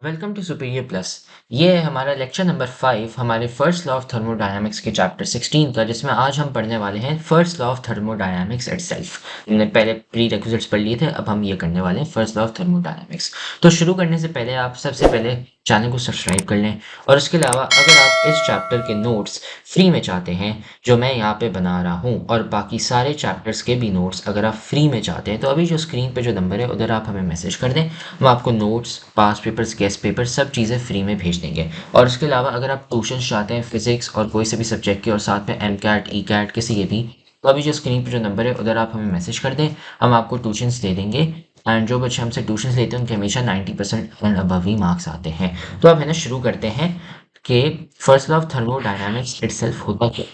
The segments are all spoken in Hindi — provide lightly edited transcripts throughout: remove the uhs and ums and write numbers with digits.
Welcome to superior plus. ये है हमारा लेक्चर नंबर 5 हमारे फर्स्ट लॉ ऑफ थर्मोडायनामिक्स के चैप्टर 16 का, जिसमें आज हम पढ़ने वाले हैं first law of thermodynamics itself. हमने पहले प्री रिक्विजिट्स पढ़ लिए थे, अब हम ये करने वाले हैं फर्स्ट लॉ ऑफ थर्मोडायनामिक्स। तो शुरू करने से पहले आप सबसे पहले चैनल को सब्सक्राइब कर लें, और उसके अलावा अगर आप इस चैप्टर के नोट्स फ्री में चाहते हैं जो मैं यहाँ पे बना रहा हूँ, और बाकी सारे चैप्टर्स के भी नोट्स अगर आप फ्री में चाहते हैं, तो अभी जो स्क्रीन पे जो नंबर है उधर आप हमें मैसेज कर दें। हम आपको नोट्स, पास पेपर्स, गेस्ट पेपर सब चीज़ें फ्री में भेज देंगे। और उसके अलावा अगर आप ट्यूशन चाहते हैं फिजिक्स और कोई से भी सब्जेक्ट के, और साथ में एम कैट ई कैट किसी के भी, तो अभी जो स्क्रीन पे जो नंबर है उधर आप हमें मैसेज कर दें, हम आपको ट्यूशन्स दे देंगे। एंड जो बच्चे हमसे ट्यूशन्स लेते हैं उनके हमेशा 90% एंड अबव ही मार्क्स आते हैं। तो अब है ना, शुरू करते हैं कि first law of thermodynamics itself होता क्या।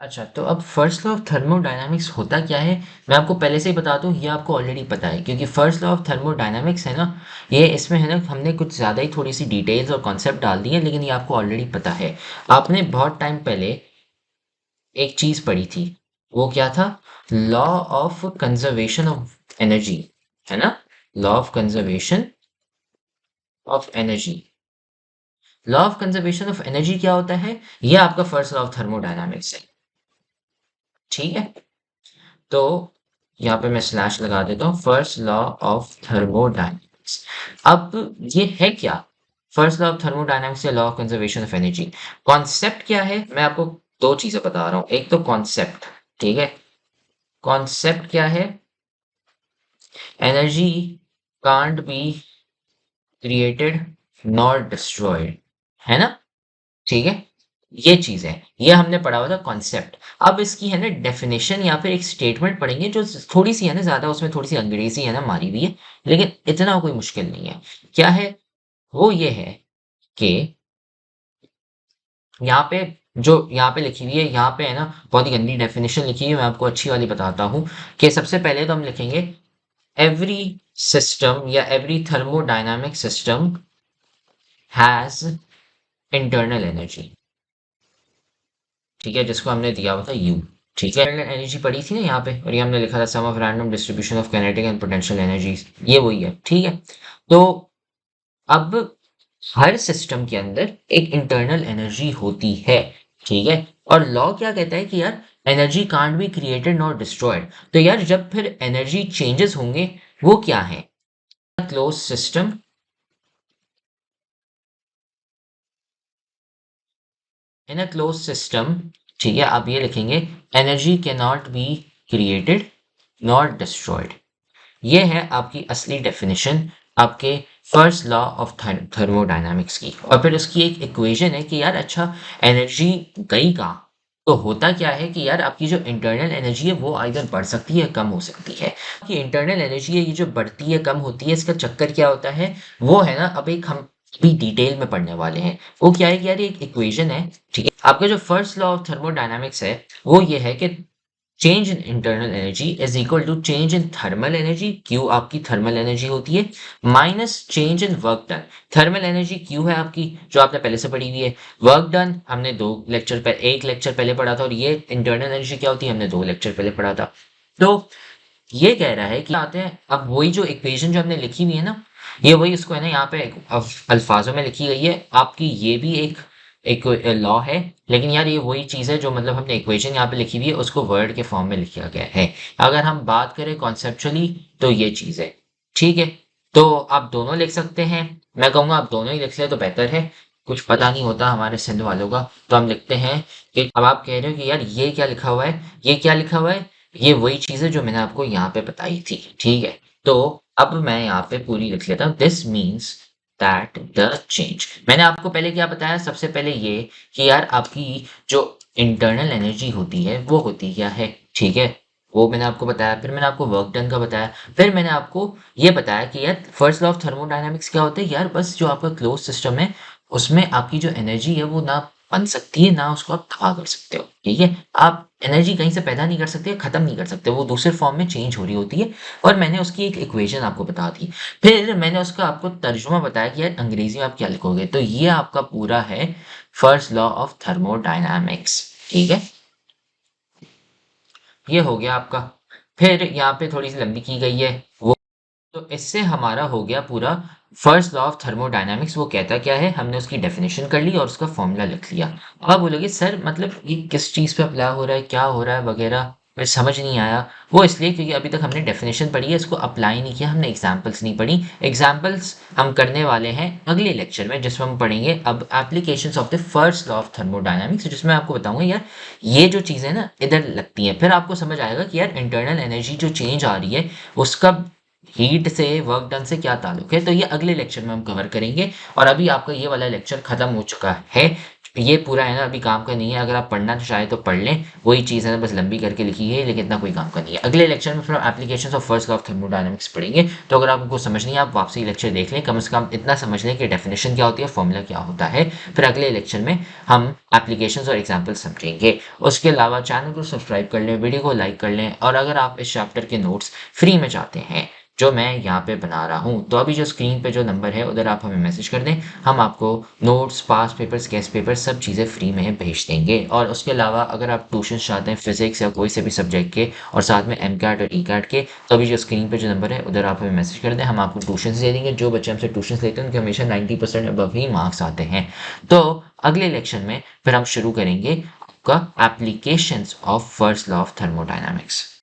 अच्छा, तो अब फर्स्ट लॉ ऑफ थर्मोडायनामिक्स होता क्या है, मैं आपको पहले से ही बता दूं, ये आपको ऑलरेडी पता है, क्योंकि फर्स्ट लॉ ऑफ थर्मोडायनामिक्स है ना, ये इसमें है ना, हमने कुछ ज़्यादा ही थोड़ी सी डिटेल्स और कॉन्सेप्ट डाल दिए, लेकिन ये आपको ऑलरेडी पता है। आपने बहुत टाइम पहले एक चीज़ पढ़ी थी, वो क्या था? Law of conservation of energy, है ना? Law of conservation of energy. Law of conservation of energy क्या होता है? ये आपका फर्स्ट लॉ ऑफ थर्मोडायनामिक्स है। ठीक है, तो यहाँ पे मैं स्लैश लगा देता हूँ, फर्स्ट लॉ ऑफ थर्मोडायनेमिक्स। अब ये है क्या? फर्स्ट लॉ ऑफ थर्मोडायनेमिक्स या law of conservation of energy. Concept क्या है, मैं आपको दो चीजें बता रहा हूँ। एक तो कॉन्सेप्ट, ठीक है, कॉन्सेप्ट क्या है? Energy can't be created nor destroyed, है ना? ठीक है, ये चीज है, ये हमने पढ़ा हुआ था कॉन्सेप्ट। अब इसकी है ना डेफिनेशन या फिर एक स्टेटमेंट पढ़ेंगे जो थोड़ी सी है ना, ज्यादा उसमें थोड़ी सी अंग्रेजी है ना मारी हुई है, लेकिन इतना कोई मुश्किल नहीं है। क्या है वो? ये है कि यहाँ पे जो यहाँ पे लिखी हुई है, यहाँ पे है ना बहुत ही गंदी डेफिनेशन लिखी हुई है, मैं आपको अच्छी वाली बताता हूँ। कि सबसे पहले तो हम लिखेंगे एवरी सिस्टम या every thermodynamic system has internal energy. ठीक है, जिसको हमने दिया हुआ था यू। ठीक है, एनर्जी पड़ी थी ना यहाँ पे, और ये हमने लिखा था sum of random distribution of kinetic and potential energies, ये वही है। ठीक है, तो अब हर सिस्टम के अंदर एक इंटरनल एनर्जी होती है। ठीक है, और लॉ क्या कहता है कि यार energy can't be created not destroyed. तो यार जब फिर एनर्जी चेंजेस होंगे, वो क्या है? Close system, in a close system, ठीक है, आप ये लिखेंगे energy can not be created not destroyed. ये है आपकी असली डेफिनेशन आपके फर्स्ट लॉ ऑफ थर्मोडायनामिक्स की। और फिर उसकी एक इक्वेशन है कि यार अच्छा, एनर्जी गई कहाँ? तो होता क्या है कि यार आपकी जो इंटरनल एनर्जी है वो आइदर बढ़ सकती है, कम हो सकती है। कि इंटरनल एनर्जी है ये जो बढ़ती है कम होती है, इसका चक्कर क्या होता है वो है ना, अब एक हम भी डिटेल में पढ़ने वाले हैं। वो क्या है कि यार ये एक इक्वेशन है। ठीक है, आपका जो फर्स्ट लॉ ऑफ थर्मोडायनामिक्स है वो ये है कि change in internal energy is equal to change in thermal energy, Q आपकी थर्मल एनर्जी होती है, minus change in work done. Thermal energy Q है आपकी, जो आपने पहले से पढ़ी हुई है। वर्क डन हमने एक लेक्चर पहले पढ़ा था, और ये इंटरनल एनर्जी क्या होती है हमने 2 लेक्चर पहले पढ़ा था। तो ये कह रहा है कि आते हैं अब वही जो इक्वेशन जो हमने लिखी हुई है ना, ये वही उसको है ना यहाँ पे अल्फाजों में लिखी गई है आपकी। ये भी एक एक लॉ है, लेकिन यार ये वही चीज़ है जो मतलब हमने इक्वेशन यहाँ पे लिखी हुई है उसको वर्ड के फॉर्म में लिखा गया है। अगर हम बात करें कॉन्सेप्चुअली तो ये चीज़ है। ठीक है, तो आप दोनों लिख सकते हैं, मैं कहूँगा आप दोनों ही लिख लें तो बेहतर है। कुछ पता नहीं होता हमारे सिंध वालों का, तो हम लिखते हैं कि अब आप कह रहे हो कि यार ये क्या लिखा हुआ है, ये क्या लिखा हुआ है, ये वही चीज़ है जो मैंने आपको यहाँ पे बताई थी। ठीक है, तो अब मैं यहाँ पे पूरी लिख लेता हूँ। This means that the change, मैंने आपको पहले क्या बताया? सबसे पहले ये कि यार आपकी जो इंटरनल एनर्जी होती है वो होती क्या है? ठीक है, वो मैंने आपको बताया। फिर मैंने आपको वर्क डन का बताया। फिर मैंने आपको ये बताया कि यार फर्स्ट लॉ ऑफ थर्मोडायनामिक्स क्या होता है? यार बस जो आपका क्लोज सिस्टम है उसमें आपकी जो एनर्जी है वो ना बन सकती है ना उसको आप तबाह कर सकते हो। ठीक है, आप एनर्जी कहीं से पैदा नहीं कर सकते, खत्म नहीं कर सकते, वो दूसरे फॉर्म में चेंज हो रही होती है। और मैंने उसकी एक इक्वेशन आपको बता दी। फिर मैंने उसका आपको तर्जुमा बताया कि यार अंग्रेजी में आप क्या लिखोगे। तो ये आपका पूरा है फर्स्ट लॉ ऑफ थर्मोडायनामिक्स। ठीक है, ये हो गया आपका। फिर यहाँ पे थोड़ी सी लंबी की गई है वो, तो इससे हमारा हो गया पूरा फर्स्ट लॉ ऑफ थर्मोडायनामिक्स वो कहता क्या है, हमने उसकी डेफिनेशन कर ली और उसका फॉर्मूला लिख लिया। अब आप बोलोगे सर मतलब ये किस चीज़ पे अप्लाई हो रहा है, क्या हो रहा है वगैरह, मुझे समझ नहीं आया। वो इसलिए क्योंकि अभी तक हमने डेफिनेशन पढ़ी है, इसको अप्लाई नहीं किया, हमने एग्जाम्पल्स नहीं पढ़ी। एग्जाम्पल्स हम करने वाले हैं अगले लेक्चर में, जिसमें हम पढ़ेंगे अब applications of the first law of thermodynamics, जिसमें आपको बताऊंगा यार ये जो चीज़ें ना इधर लगती हैं, फिर आपको समझ आएगा कि यार इंटरनल एनर्जी जो चेंज आ रही है उसका हीट से, वर्क डन से क्या ताल्लुक है। तो ये अगले लेक्चर में हम कवर करेंगे। और अभी आपका ये वाला लेक्चर खत्म हो चुका है, ये पूरा है ना, अभी काम का नहीं है। अगर आप पढ़ना चाहें तो पढ़ लें, वही चीज़ है ना, बस लंबी करके लिखी है, लेकिन इतना कोई काम का नहीं है। अगले लेक्चर में फिर applications of first law of thermodynamics पढ़ेंगे। तो अगर आपको समझ नहीं है, आप वापसी लेक्चर देख लें, कम से कम इतना समझ लें कि डेफिनेशन क्या होती है, फॉर्मूला क्या होता है। फिर अगले लेक्चर में हम एप्लीकेशंस और एग्जाम्पल समझेंगे। उसके अलावा चैनल को सब्सक्राइब कर लें, वीडियो को लाइक कर लें, और अगर आप इस चैप्टर के नोट्स फ्री में चाहते हैं जो मैं यहाँ पे बना रहा हूँ, तो अभी जो स्क्रीन पे जो नंबर है उधर आप हमें मैसेज कर दें, हम आपको नोट्स, पास पेपर्स, गेस्ट पेपर्स सब चीज़ें फ्री में भेज देंगे। और उसके अलावा अगर आप ट्यूशन चाहते हैं फिजिक्स या कोई से भी सब्जेक्ट के, और साथ में एम कैट और ई कैट के, तो अभी जो स्क्रीन पे जो नंबर है उधर आप हमें मैसेज कर दें, हम आपको ट्यूशन दे देंगे। जो बच्चे हमसे ट्यूशन लेते हैं उनके हमेशा 90% अबव ही मार्क्स आते हैं। तो अगले लेक्चर में फिर हम शुरू करेंगे आपका applications of first law of thermodynamics.